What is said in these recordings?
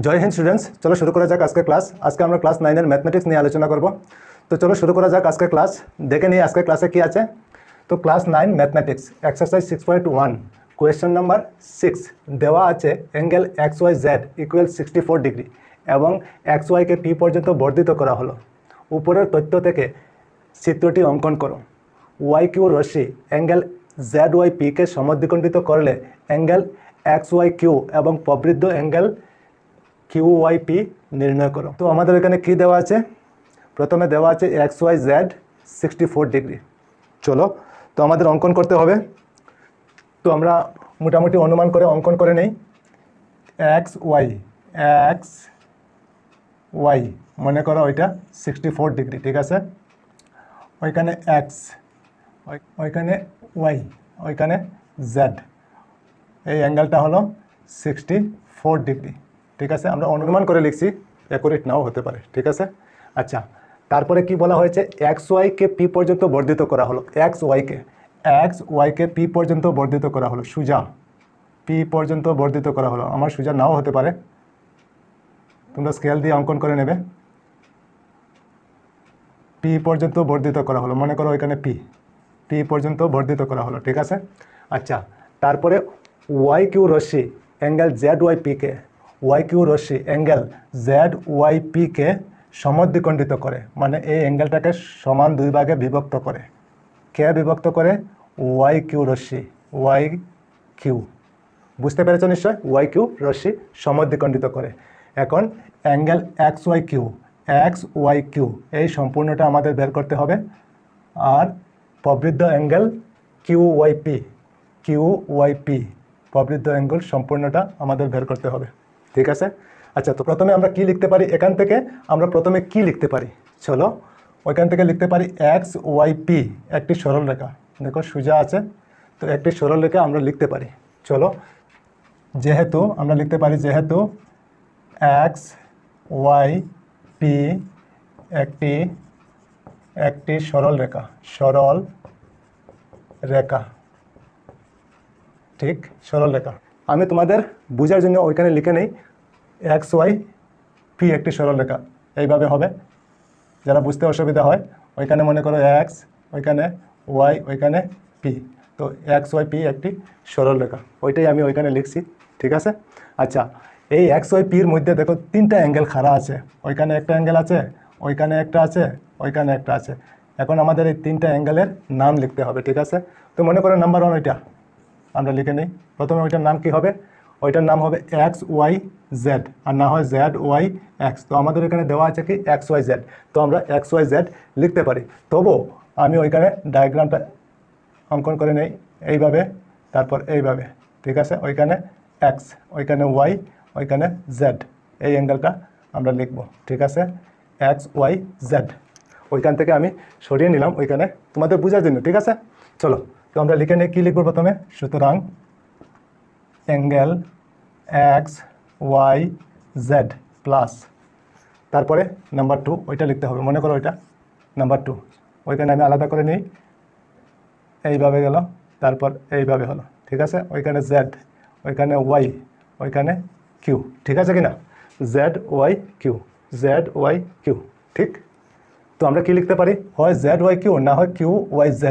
জয় Hind students, চলো শুরু করা যাক আজকের ক্লাস। আজকে আমরা ক্লাস 9 ম্যাথমেটিক্স নিয়ে আলোচনা করব। তো চলো শুরু করা যাক আজকের ক্লাস। দেখে নিই আজকের ক্লাসে কি আছে। তো class 9 mathematics exercise 6.1 question number 6 দেওয়া আছে অ্যাঙ্গেল XYZ ইকুয়াল 64 ডিগ্রি এবং XYকে P পর্যন্ত বর্ধিত করা হলো। উপরের তথ্য থেকে চিত্রটি অঙ্কন করো। YQ রশ্মি অ্যাঙ্গেল ZYPকে সমদ্বিখণ্ডিত করলে অ্যাঙ্গেল XYQ এবং প্রবৃদ্ধ অ্যাঙ্গেল QYP নির্ণয় করো। তো আমাদের এখানে কি দেওয়া আছে? প্রথমে দেওয়া আছে XYZ 64 ডিগ্রি। চলো তো আমাদের অঙ্কন করতে হবে। তো আমরা মোটামুটি অনুমান করে অঙ্কন করে নেই। XY মনে করো ওইটা 64 ডিগ্রি, ঠিক আছে। ওইখানে X, ওইখানে Y, ওইখানে Z, এই অ্যাঙ্গেলটা হলো 64 ডিগ্রি, ঠিক আছে। আমরা অনুমান করে লিখছি, অ্যাকুরেট নাও হতে পারে, ঠিক আছে। আচ্ছা, তারপরে কি বলা হয়েছে? XYকে P পর্যন্ত বর্ধিত করা হলো। XYকে P পর্যন্ত বর্ধিত করা হলো, সোজা P পর্যন্ত বর্ধিত করা হলো। আমার সোজা নাও হতে পারে, তোমরা স্কেল দিয়ে অঙ্কন করে নেবে। P পর্যন্ত বর্ধিত করা হলো, মনে করো ওইখানে P পর্যন্ত বর্ধিত করা হলো, ঠিক আছে। আচ্ছা, তারপরে YQ রশ্মি অ্যাঙ্গেল ZYPকে অ্যাঙ্গেল ZYPকে সমদ্বিখণ্ডিত করে, মানে এই অ্যাঙ্গেলটাকে সমান দুই ভাগে বিভক্ত করে। কে বিভক্ত করে? YQ রশ্মি, YQ, বুঝতে পেরেছো নিশ্চয়? YQ রশ্মি সমদ্বিখণ্ডিত করে। এখন অ্যাঙ্গেল XYQ এই সম্পূর্ণটা আমাদের বের করতে হবে। আর প্রবৃদ্ধ অ্যাঙ্গেল QYP প্রবৃদ্ধ অ্যাঙ্গেল সম্পূর্ণটা আমাদের বের করতে হবে, ঠিক আছে। আচ্ছা, তো প্রথমে আমরা কি লিখতে পারি? এখান থেকে আমরা প্রথমে কি লিখতে পারি? চলো ওইখান থেকে লিখতে পারি XYP একটি সরলরেখা, দেখো সোজা আছে, তো একটি সরলরেখা আমরা লিখতে পারি। চলো, যেহেতু আমরা লিখতে পারি যেহেতু XYP একটি সরলরেখা, ঠিক, সরলরেখা। আমি তোমাদের বোঝার জন্য ওইখানে লিখে নেই XYP একটি সরলরেখা, এইভাবে হবে। যারা বুঝতে অসুবিধা হয়, ওইখানে মনে করো X, ওইখানে Y, ওইখানে P, তো XYP একটি সরলরেখা, ওইটাই আমি ওইখানে লিখছি, ঠিক আছে। আচ্ছা, এই XYPর মধ্যে দেখো তিনটা অ্যাঙ্গেল খাড়া আছে। ওইখানে একটা অ্যাঙ্গেল আছে, ওইখানে একটা আছে, ওইখানে একটা আছে। এখন আমাদের এই তিনটা অ্যাঙ্গেলের নাম লিখতে হবে, ঠিক আছে। তো মনে করো নাম্বার 1 ওইটা আমরা লিখে নিই। প্রথমে ওইটার নাম কি হবে? ওইটার নাম হবে XYZ, আর না হয় ZYX। তো আমাদের এখানে দেওয়া আছে কি XYZ, তো আমরা XYZ লিখতে পারি। তবু আমি ওইখানে ডায়াগ্রামটা অঙ্কন করে নেই এইভাবে, তারপর এইভাবে, ঠিক আছে। ওইখানে X, ওইখানে Y, ওইখানে Z, এই অ্যাঙ্গেলটা আমরা লিখব, ঠিক আছে। XYZ ওইখান থেকে আমি সরিয়ে নিলাম ওইখানে তোমাদের বোঝার জন্য, ঠিক আছে। চলো তো আমরা লিখে নিই, কী লিখব প্রথমে? সুতরাং অ্যাঙ্গেল XYZ প্লাস, তারপরে নাম্বার 2 ওইটা লিখতে হবে, মনে করো ওইটা নাম্বার 2। ওইখানে আমি আলাদা করে নিই, এইভাবে গেল, তারপর এইভাবে হলো, ঠিক আছে। ওইখানে Z, ওইখানে Y, ওইখানে Q, ঠিক আছে কি না? ZYQ, ঠিক। তো আমরা কি লিখতে পারি? হয় ZYQ না হয় QYZ।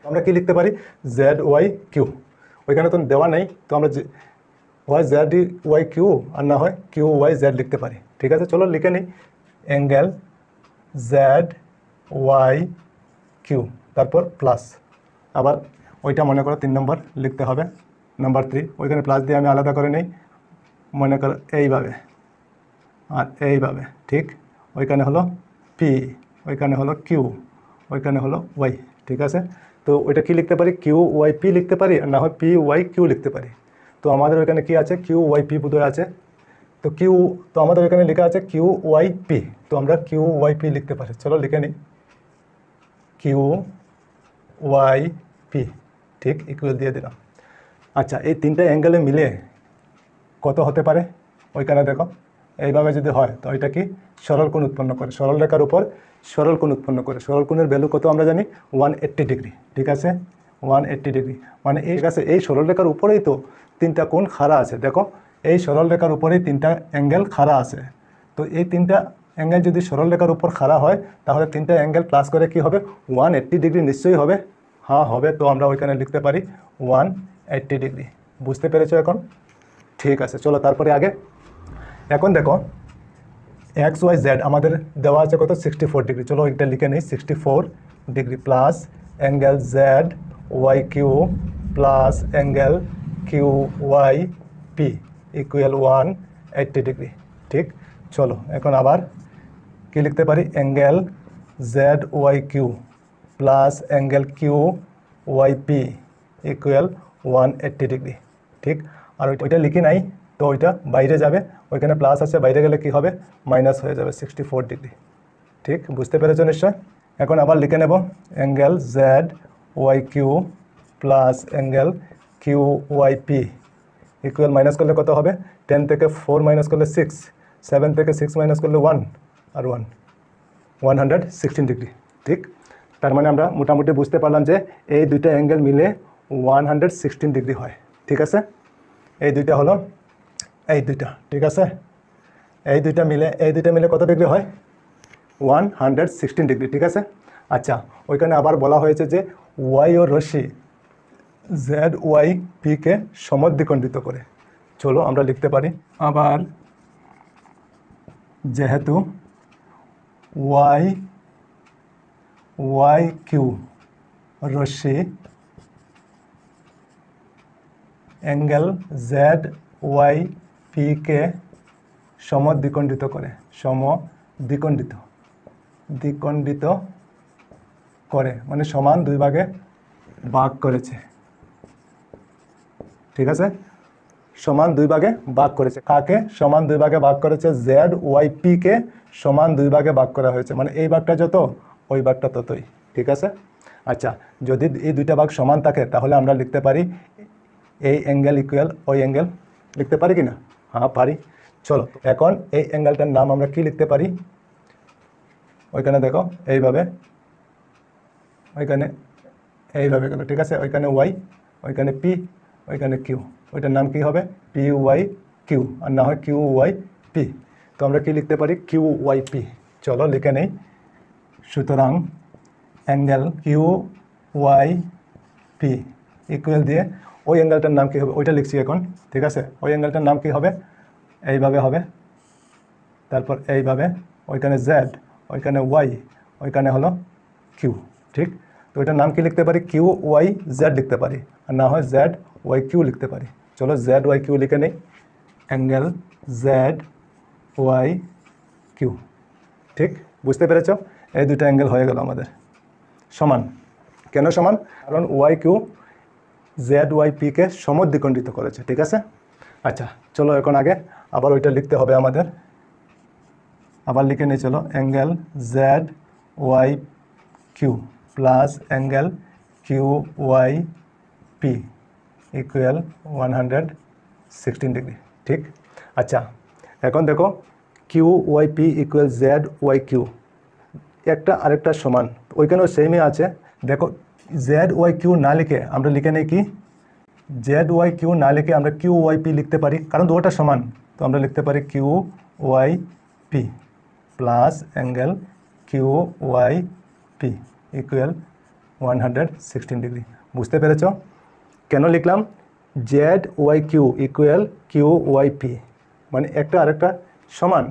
আমরা কি লিখতে পারি? ZYQ। ওইখানে তো দেওয়া নেই, তো আমরা হয় ZYQ আর না হয় QYZ লিখতে পারি, ঠিক আছে। চলো লিখে নিই, অ্যাঙ্গেল ZYQ, তারপর প্লাস, আবার ওইটা মনে করো 3 নম্বর লিখতে হবে, নাম্বার 3। ওইখানে প্লাস দিয়ে আমি আলাদা করে নিই, মনে করো এইভাবে আর এইভাবে, ঠিক। ওইখানে হলো P, ওইখানে হলো Q, ওইখানে হলো Y, ঠিক আছে। তো ওইটা কি লিখতে পারি? QYP লিখতে পারি, আর না হয় PYQ লিখতে পারি। তো আমাদের ওইখানে কি আছে? QYP বোধহয় আছে। তো আমাদের এখানে লেখা আছে QYP, তো আমরা QYP লিখতে পারি। চলো লিখে নিই, QYP, ঠিক, ইকুয়াল দিয়ে দিলাম। আচ্ছা, এই তিনটা অ্যাঙ্গেলে মিলে কত হতে পারে? ওইখানে দেখো এইভাবে যদি হয় তো এটা কি সরল কোণ উৎপন্ন করে, সরল রেখার উপর সরল কোণ উৎপন্ন করে। সরল কোণের ভ্যালু কত আমরা জানি? 180 ডিগ্রি, ঠিক আছে। 180 ডিগ্রি মানে এই, ঠিক আছে। এই সরল রেখার উপরেই তো তিনটা কোণ খাড়া আছে, দেখো এই সরলরেখার উপরেই তিনটা অ্যাঙ্গেল খাড়া আছে। তো এই তিনটা অ্যাঙ্গেল যদি সরলরেখার উপর খাড়া হয় তাহলে তিনটা অ্যাঙ্গেল প্লাস করে কি হবে 180 ডিগ্রি নিশ্চয়ই হবে। হ্যাঁ হবে, তো আমরা ওইখানে লিখতে পারি 180 ডিগ্রি। বুঝতে পেরেছো এখন? ঠিক আছে, চলো তারপরে আগে। এখন দেখো এক্স ওয়াই জেড আমাদের দেওয়া আছে কত 64 ডিগ্রি। চলো এটা লিখে নিই 64 degree plus angle Z Y Q plus angle Q Y P equal 180 degree. ঠিক, চলো এখন আবার কি লিখতে পারি angle Z Y Q plus angle Q Y P equal 180 degree. ঠিক, আর ওইটা লিখি নাই, তো ওইটা বাইরে যাবে, ওইখানে প্লাস আছে, বাইরে গেলে কি হবে মাইনাস হয়ে যাবে 64 ডিগ্রি। ঠিক, বুঝতে পেরেছো নিশ্চয়? এখন আবার লিখে নেব angle Z Y Q plus angle Q Y P equal minus করলে কত হবে 10 থেকে 4 মাইনাস করলে 6, 7 থেকে 6 মাইনাস করলে 1 আর 1 116 ডিগ্রি। ঠিক, তার মানে আমরা মোটামুটি বুঝতে পারলাম যে এই দুইটা অ্যাঙ্গেল মিলে 116 ডিগ্রি হয়। ঠিক আছে, এই দুইটা হলো এই দুইটা। ঠিক আছে, এই দুইটা মিলে কত ডিগ্রি হয় 116 ডিগ্রি। ঠিক আছে, আচ্ছা ওইখানে আবার বলা হয়েছে যে ওয়াই ও রশ্মি জেড ওয়াই পিকে সমদ্বিখণ্ডিত করে। চলো আমরা লিখতে পারি আবার যেহেতু ওয়াই কিউ রশ্মি অ্যাঙ্গেল জেড ওয়াই পিকে সমদ্বিখণ্ডিত করে, দ্বিখণ্ডিত করে মানে সমান দুই ভাগে ভাগ করেছে। ঠিক আছে, সমান দুই ভাগে ভাগ করেছে। কাকে সমান দুই ভাগে ভাগ করেছে? জেড ওয়াই পিকে সমান দুই ভাগে ভাগ করা হয়েছে, মানে এই ভাগটা যত ওই ভাগটা ততই। ঠিক আছে, আচ্ছা যদি এই দুইটা ভাগ সমান থাকে তাহলে আমরা লিখতে পারি এই অ্যাঙ্গেল ইকুয়াল ওই অ্যাঙ্গেল। লিখতে পারি কি না? হ্যাঁ পারি। চলো এখন এই অ্যাঙ্গেলটার নাম আমরা কি লিখতে পারি? ওইখানে দেখো এইভাবে, ওইখানে এইভাবে গেল। ঠিক আছে, ওইখানে ওয়াই, ওইখানে পি, ওইখানে কিউ, ওইটার নাম কি হবে পি ওয়াই কিউ, আর না হয় কিউ ওয়াই পি। তো আমরা কি লিখতে পারি কিউ ওয়াই পি। চলো লিখে নেই। সুতরাং angle Q Y P equal দিয়ে ওই অ্যাঙ্গেলটার নাম কী হবে ওইটা লিখছি এখন। ঠিক আছে, ওই অ্যাঙ্গেলটার নাম কী হবে এইভাবে হবে, তারপর এইভাবে, ওইখানে জেড, ওইখানে ওয়াই, ওইখানে হলো কিউ। ঠিক, তো ওইটার নাম কি লিখতে পারি কিউ ওয়াই জেড লিখতে পারি, আর না হয় জেড ওয়াই কিউ লিখতে পারি। চলো জেড ওয়াই কিউ লিখে নেই, অ্যাঙ্গেল জেড ওয়াই কিউ। ঠিক, বুঝতে পেরেছ? এই দুটো অ্যাঙ্গেল হয়ে গেল আমাদের সমান। কেন সমান? কারণ ওয়াই কিউ জেড ওয়াই পিকে সমদ্বিখণ্ডিত করেছে। ঠিক আছে, আচ্ছা চলো এখন আগে আবার ওইটা লিখতে হবে আমাদের। আবার লিখে নিই চলো angle Z Y Q plus angle Q Y P equal 116 degree. ঠিক, আচ্ছা এখন দেখো Q Y P equal Z Y Q, একটা আরেকটা সমান, ওইখানেও সেমই আছে। দেখো জেড ওয়াই কিউ না লিখে আমরা লিখে নেই কি জেড ওয়াই কিউ না লিখে আমরা কিউ ওয়াই পি লিখতে পারি, কারণ দুটোটা সমান। তো আমরা লিখতে পারি Q Y P plus angle Q Y P equal 116 degree. বুঝতে পেরেছ কেন লিখলাম Z Y Q equal Q Y P, মানে একটা আরেকটা সমান।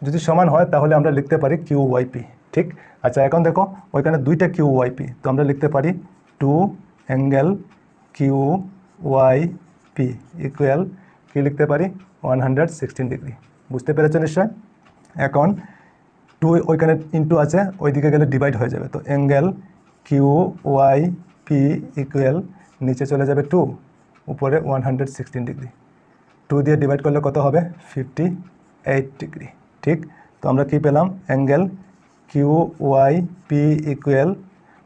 যদি সমান হয় তাহলে আমরা লিখতে পারি কিউ ওয়াই পি। ঠিক, আচ্ছা এখন দেখো ওইখানে দুইটা কিউ ওয়াই পি, তো আমরা লিখতে পারি two angle Q Y P equal কি লিখতে পারি 116 ডিগ্রি। বুঝতে পেরেছ নিশ্চয়? এখন টু ওইখানে ইন্টু আছে, ওইদিকে গেলে ডিভাইড হয়ে যাবে। তো angle Q Y P equal নিচে চলে যাবে 2, উপরে 116 ডিগ্রি। 2 দিয়ে ডিভাইড করলে কত হবে 58 ডিগ্রি। ঠিক, তো আমরা কি পেলাম angle Q Y P equal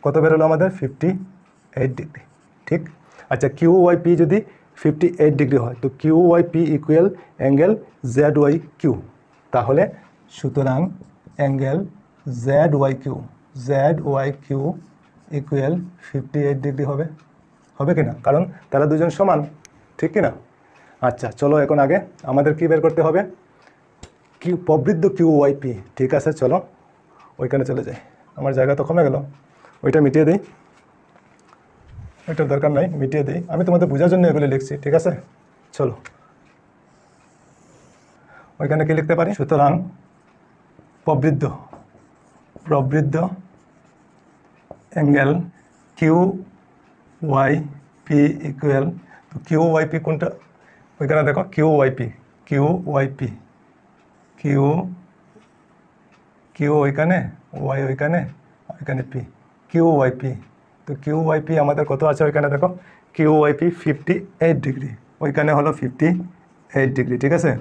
কত বেরোলো আমাদের 58 ডিগ্রি। ঠিক, আচ্ছা কিউ ওয়াই পি যদি 58 ডিগ্রি হয় তো Q Y P equal angle Z Y Q, তাহলে সুতরাং angle Z Y Q equal 58 degree হবে। হবে কি না? কারণ তারা দুজন সমান। ঠিক কি না? আচ্ছা চলো এখন আগে আমাদের কি বের করতে হবে, কিউ প্রবৃদ্ধ কিউ ওয়াই পি। ঠিক আছে চলো ওইখানে চলে যাই, আমার জায়গা তো কমে গেল, ওইটা মিটিয়ে দিই, ওইটার দরকার নাই, মিটিয়ে দিই, আমি তোমাদের বোঝার জন্য এগুলো লিখছি। ঠিক আছে চলো ওইখানে কি লিখতে পারি, সুতরাং প্রবৃদ্ধ প্রবৃদ্ধ angle Q Y P equal, তো কিউ ওয়াই পি কোনটা, ওইখানে দেখো Q Y P, Q Y P, Q Q ওইখানে, ওয়াই ওইখানে, ওইখানে পি, কিউ ওয়াই পি। তো কিউ ওয়াই পি আমাদের কত আছে ওইখানে দেখো, কিউ ওয়াই পি 58 ডিগ্রি, ওইখানে হলো 58 ডিগ্রি। ঠিক আছে,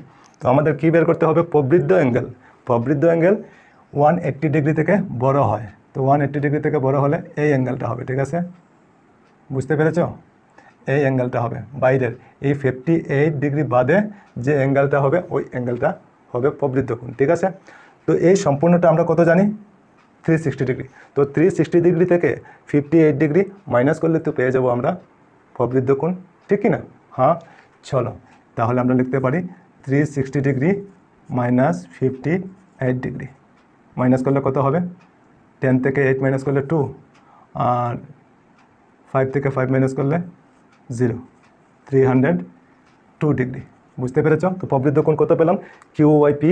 তো আমাদের কি বের করতে হবে, প্রবৃদ্ধ অ্যাঙ্গেল। প্রবৃদ্ধ অ্যাঙ্গেল 180 ডিগ্রি থেকে বড় হয়, তো 180 ডিগ্রি থেকে বড় হলে এই অ্যাঙ্গেলটা হবে। ঠিক আছে, বুঝতে পেরেছ, এই অ্যাঙ্গেলটা হবে বাইরের, এই 58 ডিগ্রি বাদে যে অ্যাঙ্গেলটা হবে ওই অ্যাঙ্গেলটা হবে প্রবৃদ্ধ কোণ। ঠিক আছে, তো এই সম্পূর্ণটা আমরা কত জানি, 360 ডিগ্রি। তো 360 ডিগ্রি থেকে 58 ডিগ্রি মাইনাস করলে তো পেয়ে যাব আমরা প্রবৃদ্ধ কোণ, ঠিক কি না? হ্যাঁ চলো তাহলে আমরা লিখতে পারি 360 ডিগ্রি মাইনাস 58 ডিগ্রি, মাইনাস করলে কত হবে, 10 থেকে 8 মাইনাস করলে 2, আর 5 থেকে 5 মাইনাস করলে 0, 302 ডিগ্রি। বুঝতে পেরেছ, তো প্রবৃদ্ধ কোণ কত পেলাম, কিউ ওয়াই পি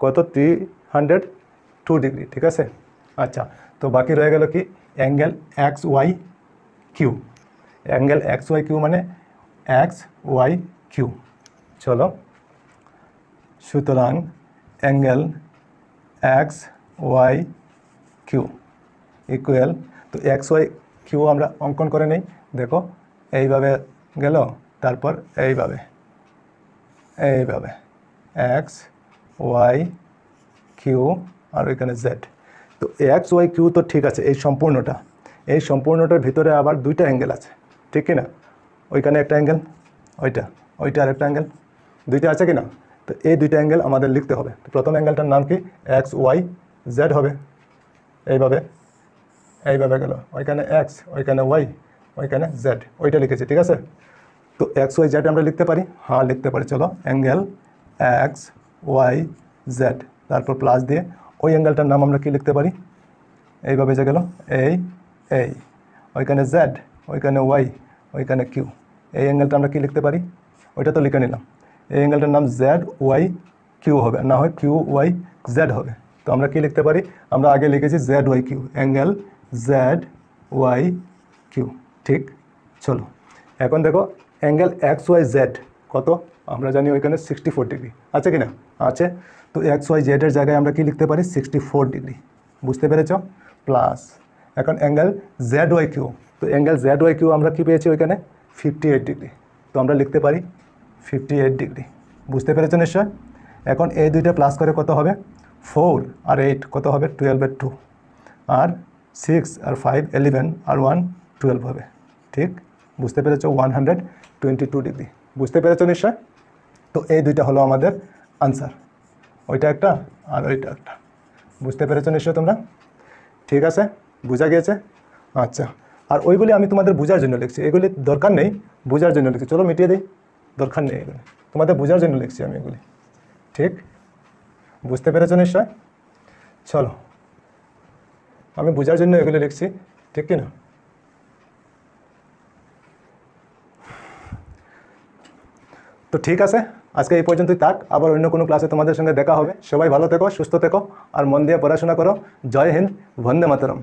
কত, 302 ডিগ্রি। ঠিক আছে, আচ্ছা তো বাকি রয়ে গেল কি, angle X Y Q. Angle X Y Q মানে এক্স ওয়াই কিউ। চলো সুতরাং angle X Y Q equal, তো এক্স ওয়াই কিউ আমরা অঙ্কন করে নেই, দেখো এইভাবে গেল, তারপর এইভাবে এইভাবে এক্স ওয়াই কিউ আর ওইখানে জেড। তো এক্স ওয়াই কিউ তো ঠিক আছে, এই সম্পূর্ণটা, এই সম্পূর্ণটার ভিতরে আবার দুইটা অ্যাঙ্গেল আছে, ঠিক কি না? ওইখানে একটা অ্যাঙ্গেল, ওইটা ওইটা আরেকটা অ্যাঙ্গেল, দুইটা আছে কি না? তো এই দুইটা অ্যাঙ্গেল আমাদের লিখতে হবে। তো প্রথম অ্যাঙ্গেলটার নাম কি, এক্স ওয়াই জেড হবে, এইভাবে এইভাবে গেল, ওইখানে এক্স, ওইখানে ওয়াই, ওইখানে জেড, ওইটা লিখেছি। ঠিক আছে, তো এক্স ওয়াই জেড আমরা লিখতে পারি, হ্যাঁ লিখতে পারি। চলো অ্যাঙ্গেল এক্স ওয়াই জেড, তারপর প্লাস দিয়ে ওই অ্যাঙ্গেলটার নাম আমরা কি লিখতে পারি, এইভাবে যে গেল এই এই, ওইখানে জেড, ওইখানে ওয়াই, ওইখানে কিউ, এই অ্যাঙ্গেলটা আমরা কি লিখতে পারি, ওইটা তো লিখে নিলাম। এই অ্যাঙ্গেলটার নাম জেড ওয়াই কিউ হবে, না হয় কিউ ওয়াই জেড হবে। তো আমরা কি লিখতে পারি, আমরা আগে লিখেছি Z Y Q, angle Z Y Q. ঠিক, চলো এখন দেখো অ্যাঙ্গেল এক্স ওয়াই জেড কত, আমরা জানি ওইখানে 64 ডিগ্রি আছে কি না, আছে। তো এক্স ওয়াই জেডের জায়গায় আমরা কি লিখতে পারি, 64 ডিগ্রি। বুঝতে পেরেছ, প্লাস এখন অ্যাঙ্গেল জেড ওয়াই কিউ, তো অ্যাঙ্গেল জেড ওয়াই কিউ আমরা কি পেয়েছি ওইখানে 58 ডিগ্রি, তো আমরা লিখতে পারি 58 ডিগ্রি। বুঝতে পেরেছ নিশ্চয়। এখন এই দুইটা প্লাস করে কত হবে, 4 আর 8 কত হবে, 12/2, আর 6 আর 5 11, আর 1 12 হবে। ঠিক, বুঝতে পেরেছ, 122 ডিগ্রি। বুঝতে পেরেছ নিশ্চয়। তো এই দুইটা হলো আমাদের আনসার, ওইটা একটা আর ওইটা একটা। বুঝতে পেরেছ নিশ্চয় তোমরা, ঠিক আছে, বোঝা গিয়েছে। আচ্ছা, আর ওইগুলি আমি তোমাদের বোঝার জন্য লিখছি, এগুলি দরকার নেই, বোঝার জন্য লিখছি। চলো মিটিয়ে দিই, দরকার নেই এগুলি, তোমাদের বোঝার জন্য লিখছি আমি এগুলি। ঠিক, বুঝতে পেরেছ নিশ্চয়। চলো আমি বোঝার জন্য এগুলি লিখছি, ঠিক কি না? তো ঠিক আছে, আজকে এই পর্যন্তই থাক, আবার অন্য কোনো ক্লাসে তোমাদের সঙ্গে দেখা হবে। সবাই ভালো থেকো, সুস্থ থেকো, আর মন দিয়ে পড়াশোনা করো। জয় হিন্দ, বন্দে মাতরম।